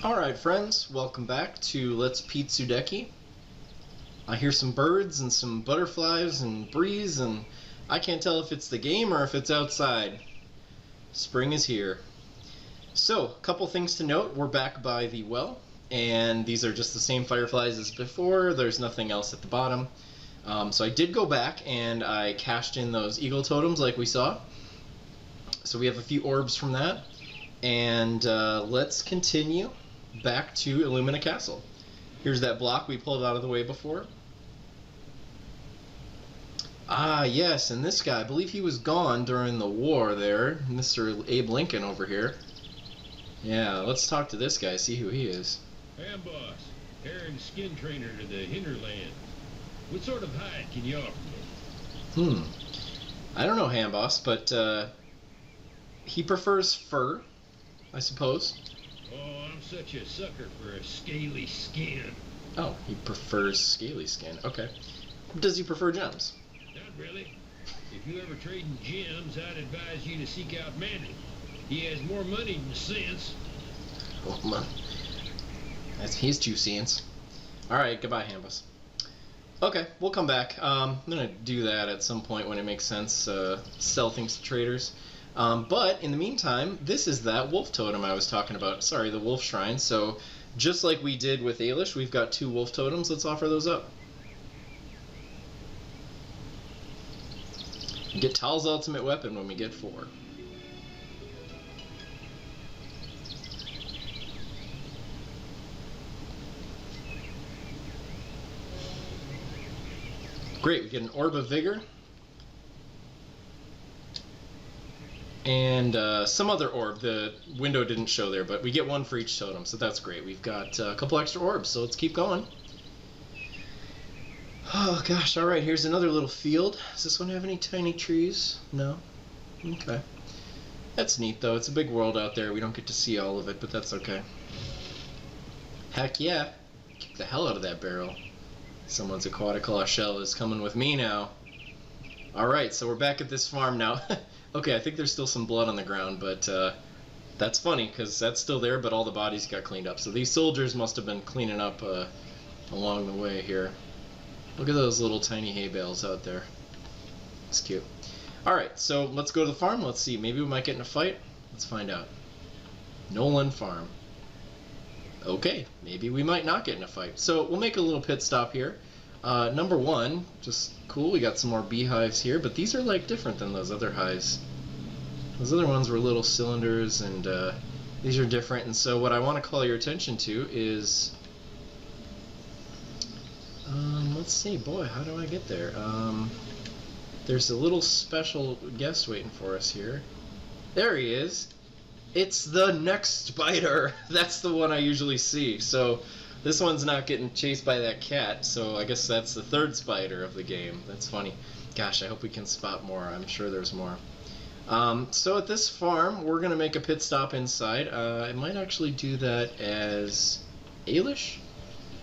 Alright friends, welcome back to Let's Pete Sudeki. I hear some birds and some butterflies and breeze, and I can't tell if it's the game or if it's outside. Spring is here. So, a couple things to note. We're back by the well, and these are just the same fireflies as before. There's nothing else at the bottom. So I did go back and I cashed in those eagle totems like we saw. So we have a few orbs from that. And let's continue back to Illumina Castle. Here's that block we pulled out of the way before. Ah, yes, and this guy, I believe he was gone during the war there. Mr. Abe Lincoln over here. Yeah, let's talk to this guy, see who he is. Ham boss, Aaron skin trainer to the hinterland. What sort of hide can you offer me? I don't know, Ham boss, but he prefers fur, I suppose. Oh, I'm such a sucker for a scaly skin. Oh, he prefers scaly skin. Okay. Does he prefer gems? Not really. If you ever trade in gems, I'd advise you to seek out Manny. He has more money than sense. Oh, man. He's 2 cents. Alright, goodbye, Hambus. Okay, we'll come back. I'm going to do that at some point when it makes sense. Sell things to traders. But in the meantime, this is that wolf totem I was talking about. Sorry, the wolf shrine. So just like we did with Ailish, we've got 2 wolf totems. Let's offer those up. Get Tal's ultimate weapon when we get 4. Great, we get an Orb of Vigor. And some other orb. The window didn't show there, but we get 1 for each totem, so that's great. We've got a couple extra orbs, so let's keep going. Oh gosh, alright, here's another little field. Does this one have any tiny trees? No? Okay. That's neat though, it's a big world out there. We don't get to see all of it, but that's okay. Heck yeah! Kick the hell out of that barrel. Someone's aquaticlaw shell is coming with me now. Alright, so we're back at this farm now. Okay, I think there's still some blood on the ground, but that's funny because that's still there, but all the bodies got cleaned up. So these soldiers must have been cleaning up along the way here. Look at those little tiny hay bales out there. It's cute. Alright, so let's go to the farm. Let's see. Maybe we might get in a fight. Let's find out. Nolan Farm. Okay, maybe we might not get in a fight. So we'll make a little pit stop here. Number 1, just cool, we got some more beehives here, but these are like different than those other hives. Those other ones were little cylinders, and these are different, and so what I want to call your attention to is, let's see, boy, how do I get there? There's a little special guest waiting for us here. There he is! It's the next spider! That's the one I usually see, so this one's not getting chased by that cat, so I guess that's the 3rd spider of the game. That's funny. Gosh, I hope we can spot more. I'm sure there's more. So at this farm, we're going to make a pit stop inside. I might actually do that as Ailish.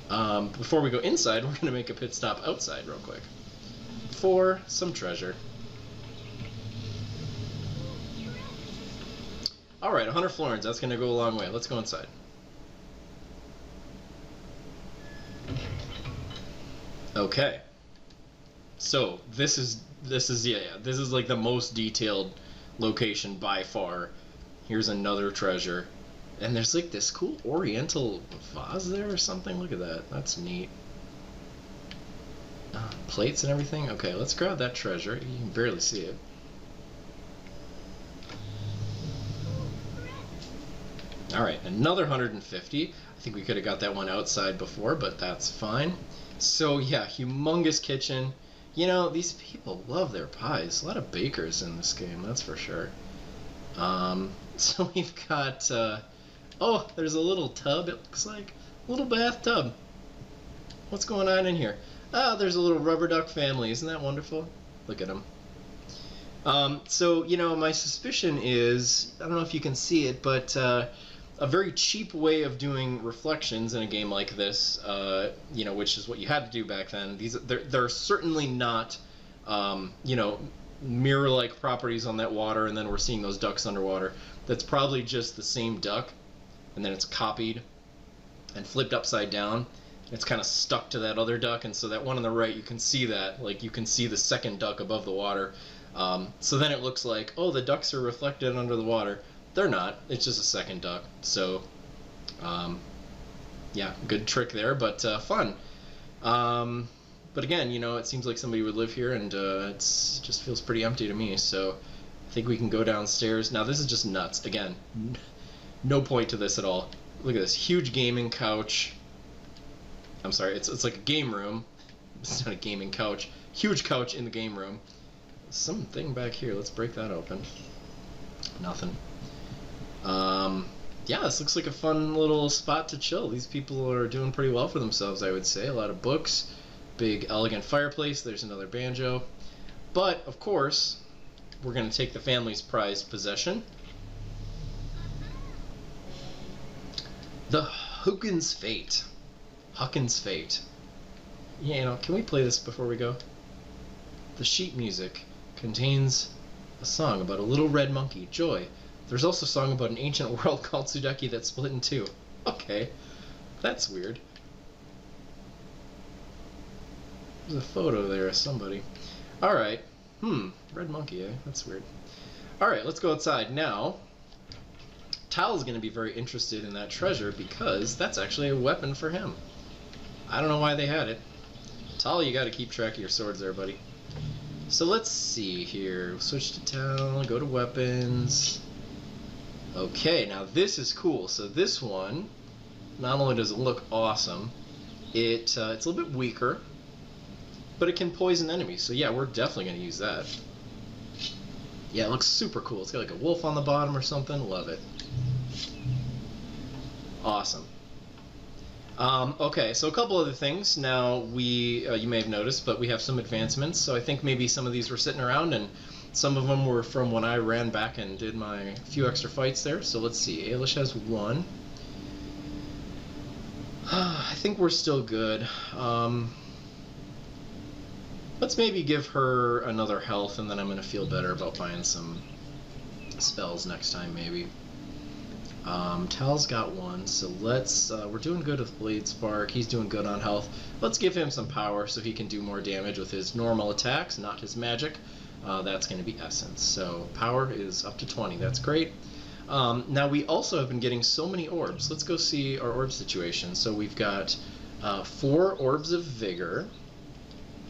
Before we go inside, we're going to make a pit stop outside real quick for some treasure. Alright, 100 florins. That's going to go a long way. Let's go inside. Okay, so this is like the most detailed location by far. Here's another treasure, and there's like this cool oriental vase there or something. Look at that, that's neat. Plates and everything. Okay, let's grab that treasure. You can barely see it. Alright, another 150. I think we could have got that one outside before, but that's fine. So yeah, humongous kitchen. You know, these people love their pies. A lot of bakers in this game, that's for sure. So we've got, oh, there's a little tub, it looks like. A little bathtub. What's going on in here? Ah, there's a little rubber duck family. Isn't that wonderful? Look at them. So, you know, my suspicion is, I don't know if you can see it, but a very cheap way of doing reflections in a game like this, you know, which is what you had to do back then. They're certainly not, you know, mirror-like properties on that water, and then we're seeing those ducks underwater. That's probably just the same duck, and then it's copied and flipped upside down. It's kind of stuck to that other duck, and so that one on the right, you can see that, like you can see the second duck above the water. So then it looks like, oh, the ducks are reflected under the water. They're not. It's just a second duck. So, yeah, good trick there, but fun. But again, you know, it seems like somebody would live here, and it just feels pretty empty to me. So I think we can go downstairs. Now this is just nuts. Again, no point to this at all. Look at this huge gaming couch. I'm sorry, it's like a game room. It's not a gaming couch. Huge couch in the game room. Something back here. Let's break that open. Nothing. Yeah, this looks like a fun little spot to chill. These people are doing pretty well for themselves, I would say. A lot of books, big elegant fireplace. There's another banjo. But, of course, we're going to take the family's prized possession. The Huckins Fate. Huckins Fate. Yeah, you know, can we play this before we go? The sheet music contains a song about a little red monkey, Joy. There's also a song about an ancient world called Sudeki that's split in two. Okay, that's weird. There's a photo there of somebody. Alright, red monkey, eh? That's weird. Alright, let's go outside. Now, Tal's going to be very interested in that treasure because that's actually a weapon for him. I don't know why they had it. Tal, you got to keep track of your swords there, buddy. So let's see here. Switch to Tal, go to weapons. Okay, now this is cool. So this one, not only does it look awesome, it's a little bit weaker, but it can poison enemies. So yeah, we're definitely going to use that. Yeah, it looks super cool. It's got like a wolf on the bottom or something. Love it. Awesome. Okay, so a couple other things. Now you may have noticed, but we have some advancements. So I think maybe some of these were sitting around, and some of them were from when I ran back and did my few extra fights there. So let's see. Ailish has one. I think we're still good. Let's maybe give her another health, and then I'm going to feel better about buying some spells next time, maybe. Tal's got one, so let's, we're doing good with Blade Spark, he's doing good on health. Let's give him some power so he can do more damage with his normal attacks, not his magic. That's going to be Essence. So power is up to 20, that's great. Now we also have been getting so many orbs. Let's go see our orb situation. So we've got 4 orbs of Vigor,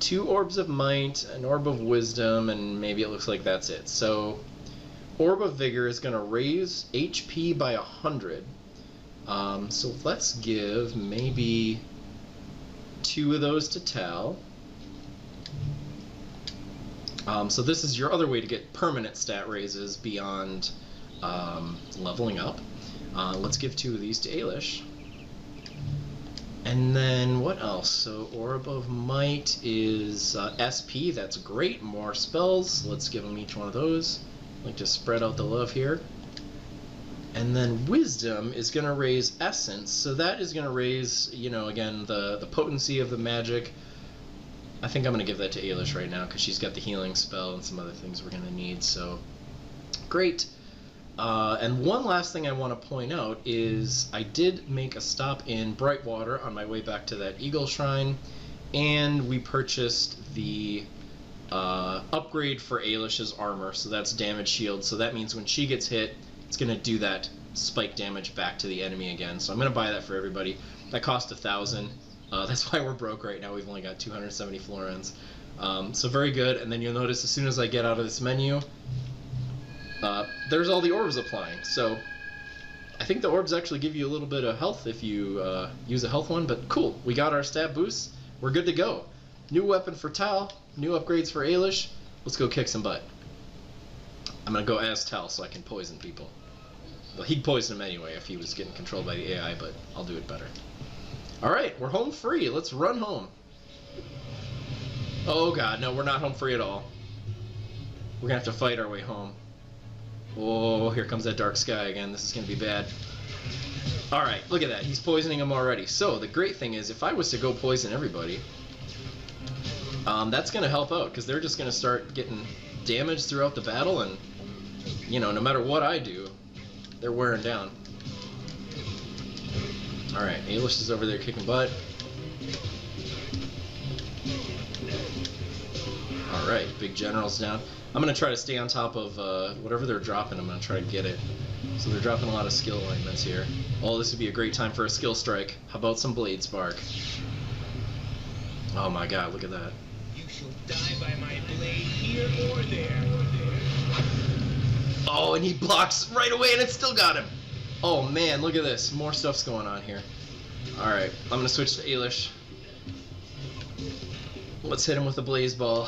2 orbs of Might, an orb of Wisdom, and maybe it looks like that's it. So Orb of Vigor is going to raise HP by 100. So let's give maybe 2 of those to Tal. So this is your other way to get permanent stat raises beyond leveling up. Let's give 2 of these to Ailish. And then what else? So Orb of Might is SP. That's great. More spells. Let's give them each one of those. Like to spread out the love here. And then Wisdom is going to raise Essence, so that is going to raise, you know, again, the potency of the magic. I think I'm going to give that to Ailish right now because she's got the healing spell and some other things we're going to need, so great. And one last thing I want to point out is I did make a stop in Brightwater on my way back to that Eagle Shrine, and we purchased the upgrade for Ailish's armor, so that's damage shield, so that means when she gets hit, it's going to do that spike damage back to the enemy again. So I'm going to buy that for everybody. That cost 1,000. That's why we're broke right now. We've only got 270 florins. So very good. And then you'll notice as soon as I get out of this menu, there's all the orbs applying. So I think the orbs actually give you a little bit of health if you use a health one, but cool. We got our stat boosts. We're good to go. New weapon for Tal, new upgrades for Ailish. Let's go kick some butt. I'm going to go as Tal so I can poison people. Well, he'd poison him anyway if he was getting controlled by the AI, but I'll do it better. Alright, we're home free. Let's run home. Oh god, no, we're not home free at all. We're going to have to fight our way home. Oh, here comes that dark sky again. This is going to be bad. Alright, look at that. He's poisoning them already. So, the great thing is, if I was to go poison everybody, that's going to help out, because they're just going to start getting damage throughout the battle, and, you know, no matter what I do, they're wearing down. Alright, Ailish is over there kicking butt. Alright, big general's down. I'm going to try to stay on top of whatever they're dropping. I'm going to try to get it. So they're dropping a lot of skill alignments here. Oh, this would be a great time for a skill strike. How about some blade spark? Oh my god, look at that. You shall die by my blade here or there. Oh, and he blocks right away and it still got him. Oh man, look at this. More stuff's going on here. Alright, I'm going to switch to Ailish. Let's hit him with a blaze ball.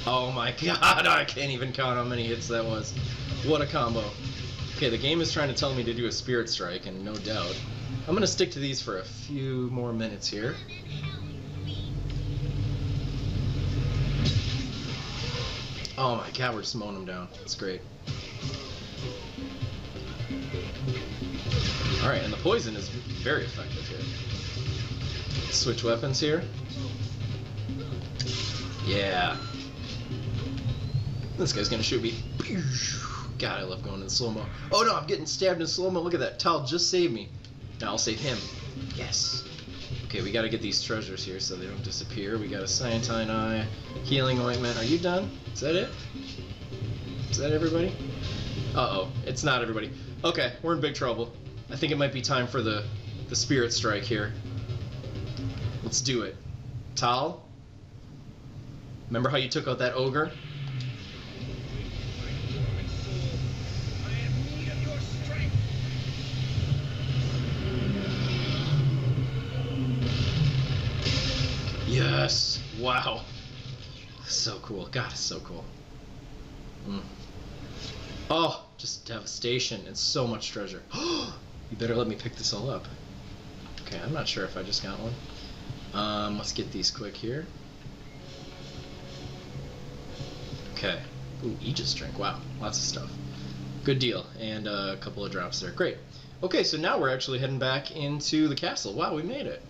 Oh my god, I can't even count how many hits that was. What a combo. Okay, the game is trying to tell me to do a Spirit Strike, and no doubt. I'm going to stick to these for a few more minutes here. Oh my god, we're just mowing them down. That's great. Alright, and the poison is very effective here. Switch weapons here. Yeah. This guy's gonna shoot me. God, I love going in slow-mo. Oh no, I'm getting stabbed in slow-mo. Look at that. Tal just saved me. Now I'll save him. Yes. Okay, we gotta get these treasures here so they don't disappear. We got a Cyanide Eye, Healing Ointment. Are you done? Is that it? Is that everybody? Uh-oh. It's not everybody. Okay, we're in big trouble. I think it might be time for the Spirit Strike here. Let's do it. Tal? Remember how you took out that ogre? Yes! Wow! So cool. God, it's so cool. Oh, just devastation and so much treasure. You better let me pick this all up. Okay, I'm not sure if I just got one. Let's get these quick here. Okay. Ooh, Aegis drink. Wow, lots of stuff. Good deal. And a couple of drops there. Great. Okay, so now we're actually heading back into the castle. Wow, we made it.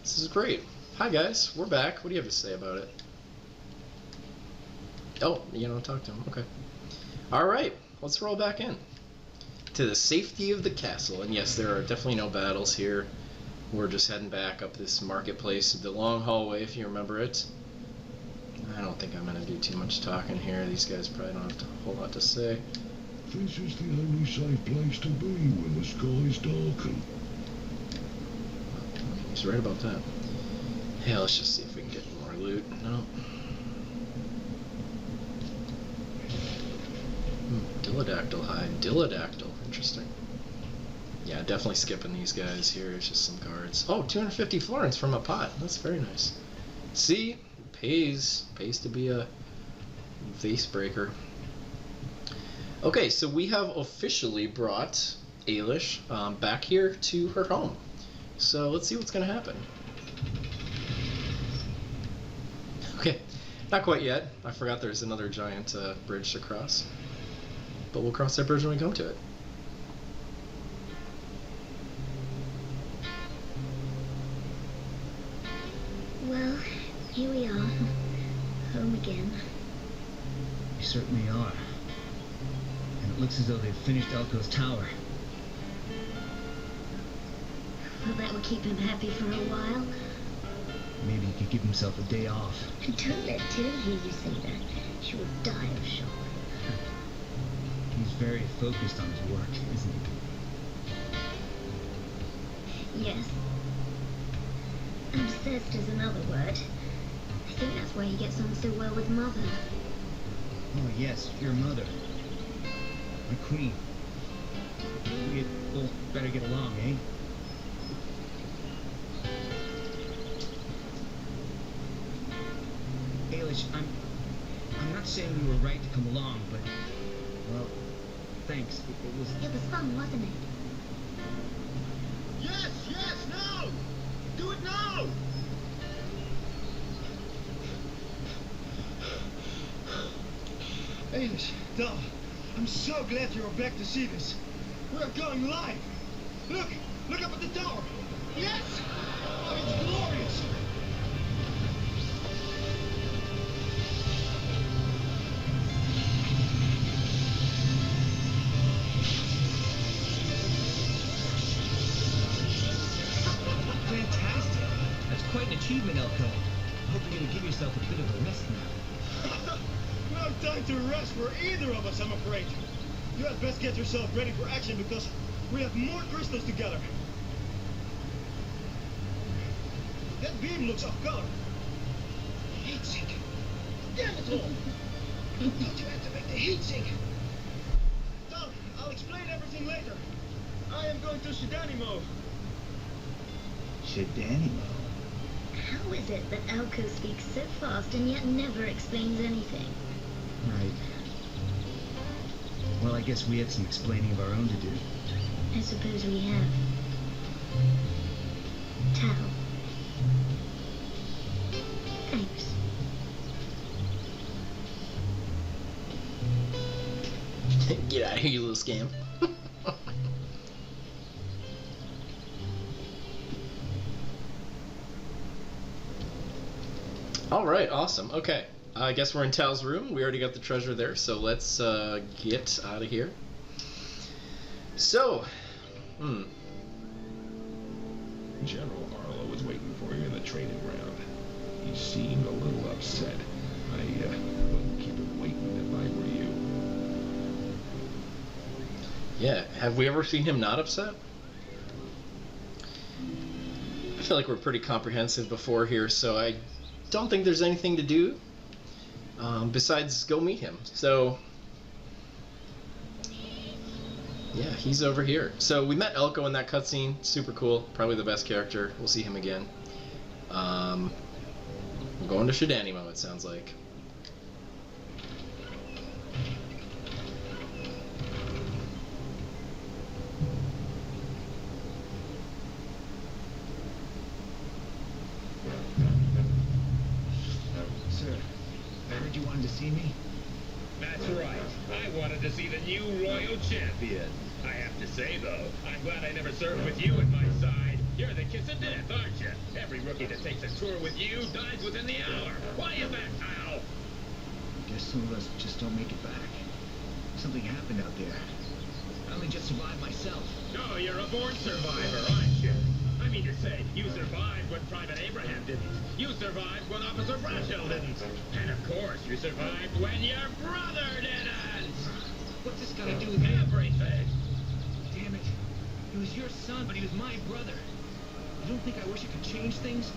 This is great. Hi guys, we're back. What do you have to say about it? Oh, you don't talk to him. Okay. Alright, let's roll back in. To the safety of the castle. And yes, there are definitely no battles here. We're just heading back up this marketplace, the long hallway, if you remember it. I don't think I'm going to do too much talking here. These guys probably don't have a whole lot to say. This is the only safe place to be when the skies darken. He's right about that. Hey, let's just see if we can get more loot. No. Dilodactyl hide. Dilodactyl. Interesting. Yeah, definitely skipping these guys here. It's just some cards. Oh, 250 florins from a pot. That's very nice. See? Pays to be a vase breaker. Okay, so we have officially brought Ailish back here to her home. So let's see what's going to happen. Okay, not quite yet. I forgot there's another giant bridge to cross. But we'll cross that bridge when we come to it. Well, here we are. Home again. We certainly are. And it looks as though they've finished Elko's tower. Well, that would keep him happy for a while. Maybe he could give himself a day off. Don't let Tilly hear you say that. She will die of shock. He's very focused on his work, isn't he? Yes. Obsessed is another word. I think that's why he gets on so well with Mother. Oh yes, your mother. My queen. We both better get along, eh? Ailish, I'm not saying you were right to come along, but well, thanks. It was fun, wasn't it? Yes, now! Do it now! Ailish, Dal, I'm so glad you're back to see this. We're going live. Look up at the tower. Yes! Oh, it's glorious. achievement, Elko. I hope you're gonna give yourself a bit of a rest now. No time to rest for either of us, I'm afraid. You had best get yourself ready for action because we have more crystals to gather. That beam looks off color. Heat sink. Damn it all! I thought you activate the heat sink. Tom, I'll explain everything later. I am going to Sudeki mode. Shidanimo. How is it that Elko speaks so fast and yet never explains anything? Right. Well, I guess we have some explaining of our own to do. I suppose we have. Tal. Thanks. Get out of here, you little scam. Alright, awesome. Okay. I guess we're in Tal's room. We already got the treasure there, so let's get out of here. So, General Arlo was waiting for you in the training ground. He seemed a little upset. I wouldn't keep him waiting if I were you. yeah, have we ever seen him not upset? I feel like we're pretty comprehensive before here, so I don't think there's anything to do besides go meet him. So, yeah, he's over here. So we met Elko in that cutscene. Super cool. Probably the best character. We'll see him again. We're going to Shidanimo, it sounds like. Sir, I heard you wanted to see me. That's right. I wanted to see the new royal champion. I have to say, though, I'm glad I never served with you at my side. You're the kiss of death, aren't you? Every rookie that takes a tour with you dies within the hour. Why is that, Kyle? Guess some of us just don't make it back. Something happened out there. I only just survived myself. Oh, you're a born survivor, aren't you? I mean to say, you survived when Private Abraham didn't. You survived when Officer Brashill didn't. And of course, you survived when your brother didn't! What's this got to do with Everything! Damn it. He was your son, but he was my brother. You don't think I wish I could change things?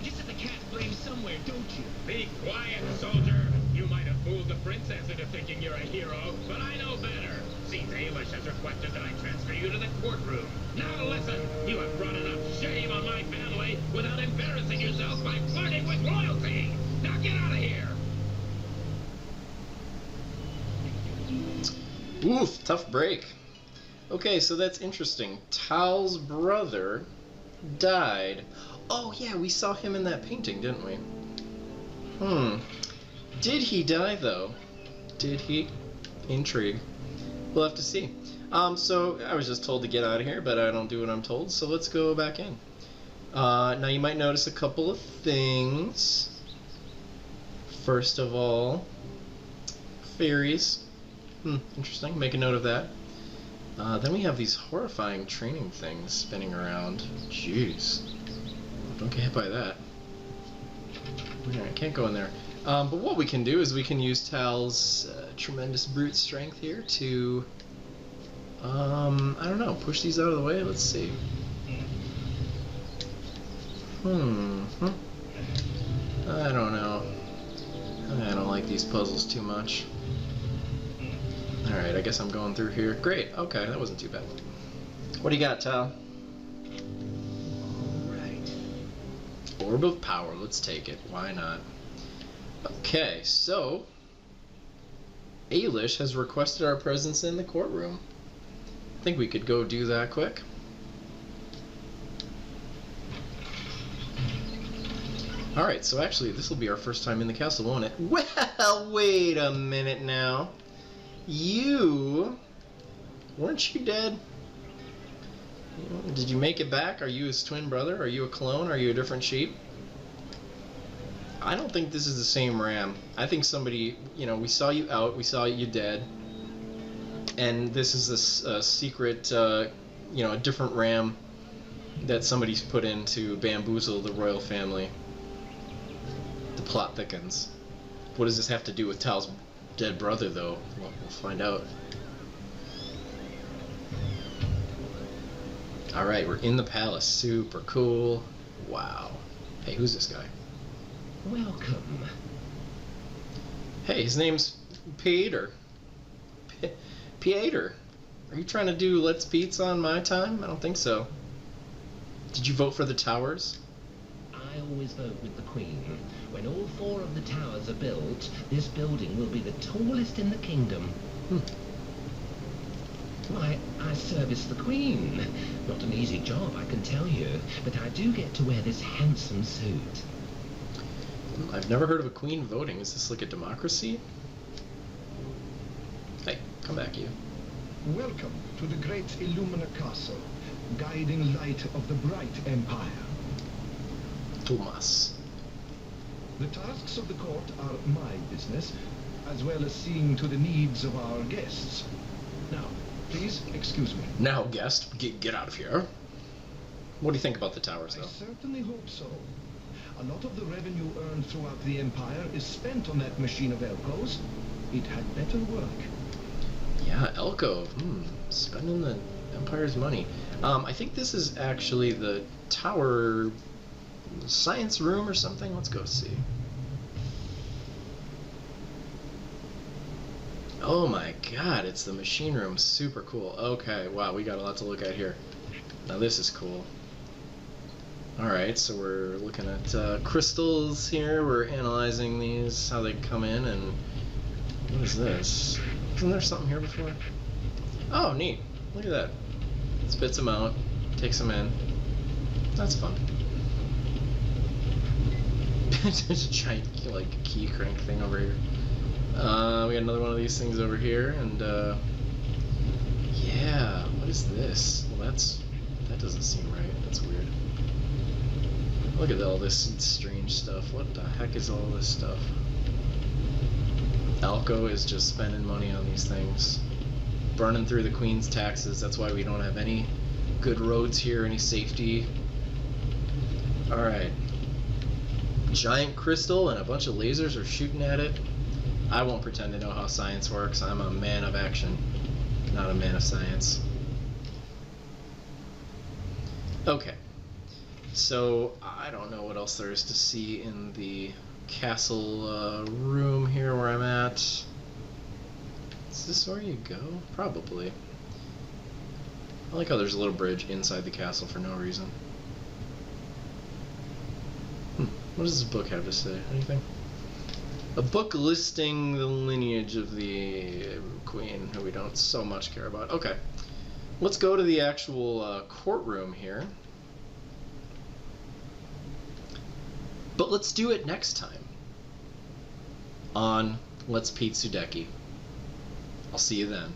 You just have the cat's blame somewhere, don't you? Be quiet, soldier! You might have fooled the princess into thinking you're a hero, but I know better. Seems Ailish has requested that I transfer you to the courtroom. Now listen, you have brought enough shame on my family without embarrassing yourself by flirting with royalty! Now get out of here! Oof, tough break. Okay, so that's interesting. Tal's brother died. Oh yeah, we saw him in that painting, didn't we? Did he die though? Did he? Intrigue. We'll have to see. So I was just told to get out of here, but I don't do what I'm told, so let's go back in. Now you might notice a couple of things. First of all, fairies. Interesting. Make a note of that. Then we have these horrifying training things spinning around. Jeez. Don't get hit by that. I can't go in there. But what we can do is we can use Tal's tremendous brute strength here to, I don't know, push these out of the way. Let's see. I don't know. I don't like these puzzles too much. Alright, I guess I'm going through here. Great, okay, that wasn't too bad. What do you got, Tal? Alright. Orb of Power, let's take it. Why not? Okay, so Ailish has requested our presence in the courtroom. I think we could go do that quick. Alright, so actually this will be our first time in the castle, won't it? Well, wait a minute now. Weren't you dead? Did you make it back? Are you his twin brother? Are you a clone? Are you a different sheep? I don't think this is the same Ram. I think somebody, we saw you out, we saw you dead, and this is a secret, a different Ram that somebody's put in to bamboozle the royal family. The plot thickens. What does this have to do with Tal's dead brother, though? Well, we'll find out. Alright, we're in the palace. Super cool. Wow. Hey, who's this guy? Welcome. Hey, his name's Peter. Peter. Are you trying to do Let's Pizza on my time? I don't think so. Did you vote for the towers? I always vote with the Queen. When all 4 of the towers are built, this building will be the tallest in the kingdom. Why, I service the Queen. Not an easy job, I can tell you, but I do get to wear this handsome suit. I've never heard of a queen voting. Is this like a democracy? Hey, come back, you. Welcome to the great Illumina Castle, guiding light of the bright empire. Thomas. The tasks of the court are my business, as well as seeing to the needs of our guests. Now, please excuse me. Now, guest, get out of here. What do you think about the towers, I though? certainly hope so. A lot of the revenue earned throughout the empire is spent on that machine of Elko's. It had better work. Yeah, Elko. Spending the Empire's money. I think this is actually the tower science room or something. Let's go see. Oh my god, it's the machine room. Super cool. Okay, wow, we got a lot to look at here. Now this is cool. Alright, so we're looking at crystals here. We're analyzing these, how they come in, and what is this? Wasn't there something here before? Oh, neat. Look at that. Spits them out, takes them in. That's fun. There's a giant, like, key crank thing over here. We got another one of these things over here, and, yeah, what is this? Well, that doesn't seem right. That's weird. Look at all this strange stuff. What the heck is all this stuff? Alco is just spending money on these things. Burning through the Queen's taxes. That's why we don't have any good roads here, any safety. Alright. Giant crystal and a bunch of lasers are shooting at it. I won't pretend to know how science works. I'm a man of action, not a man of science. Okay. So, I don't know what else there is to see in the castle room here where I'm at. Is this where you go? Probably. I like how there's a little bridge inside the castle for no reason. What does this book have to say? Anything? A book listing the lineage of the Queen, who we don't so much care about. Okay. Let's go to the actual courtroom here. But let's do it next time on Let's Pete Sudeki. I'll see you then.